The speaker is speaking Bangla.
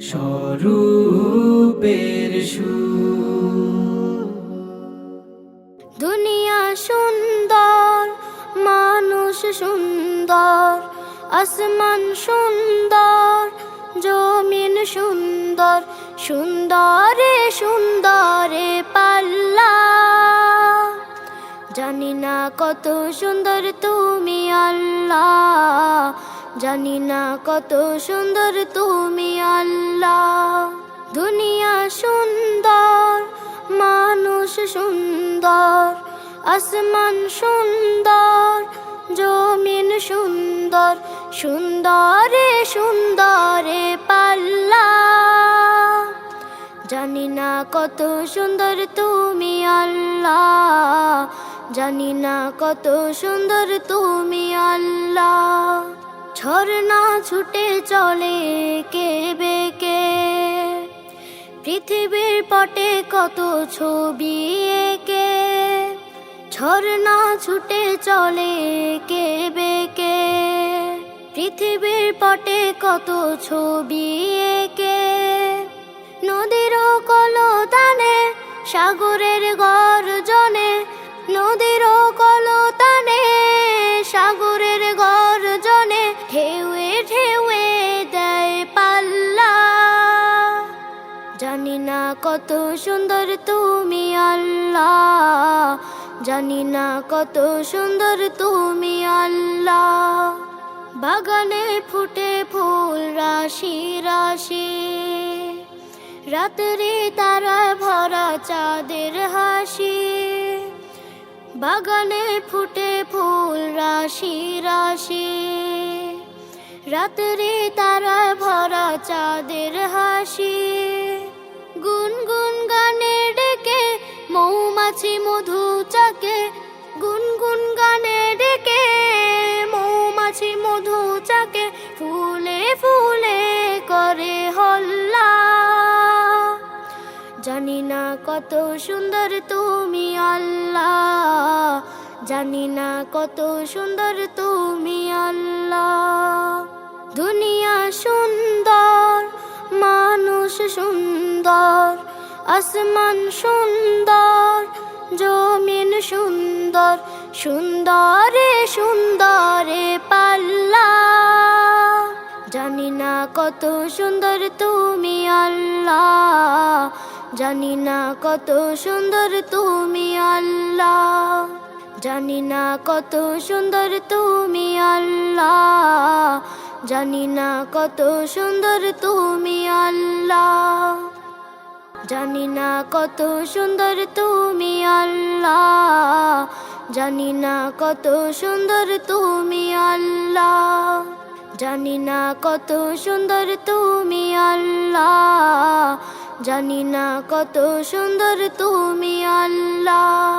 স্বরূপের সুর। দুনিয়া সুন্দর, মানুষ সুন্দর, আসমান সুন্দর, জমিন সুন্দর, সুন্দরে সুন্দরে পাল্লা। জানি না কত সুন্দর তুমি আল্লাহ, জানি না কত সুন্দর তুমি আল্লাহ। দুনিয়া সুন্দর, মানুষ সুন্দর, আসমান সুন্দর, জমিন সুন্দর, সুন্দরে সুন্দরে পাল্লা। জানি না কত সুন্দর তুমি আল্লাহ, জানি না কত সুন্দর তুমি আল্লাহ। ঝরনা ছুটে চলে কে বেকে, পৃথিবীর পটে কত ছবি এঁকে। ঝরনা ছুটে চলে কে বেকে, পৃথিবীর পটে কত ছবি এঁকে। নদীর কলতানে, সাগরের গর্জনে, নদীর কলতানে, সাগরের গর্জনে, ঢেউয়ে ঢেউয়ে দেয় পাল্লা। জানি না কত সুন্দর তুমি আল্লাহ, জানি না কত সুন্দর তুমি আল্লাহ। বাগানে ফুটে ফুল রাশি রাশি, রাত্রি তারায় ভরা চাঁদের হাসি। বাগানে ফুটে ফুল রাশি রাশি, রাত্রি তারায় ভরা চাঁদের হাসি। গুনগুন গানে ডেকে মৌমাছি মধু চাকে, গুনগুন গানে ডেকে মৌমাছি মধু চাকে। ফুলে ফুলে করে হল্লা। জানি না কত সুন্দর তুমি আল্লাহ, জানি না কত সুন্দর তুমি আল্লাহ। দুনিয়া সুন্দর, মানুষ সুন্দর, আসমান সুন্দর, জমিন সুন্দর, সুন্দরে সুন্দরে পাল্লা। জানি না কত সুন্দর তুমি আল্লাহ, জানি না কত সুন্দর তুমি আল্লাহ। জানি না কত সুন্দর তুমি আল্লাহ, জানি না কত সুন্দর তুমি আল্লাহ। জানি না কত সুন্দর তুমি আল্লাহ, জানি না কত সুন্দর তুমি আল্লাহ। জানি না কত সুন্দর তুমি আল্লাহ, জানি না কত সুন্দর তুমি আল্লাহ।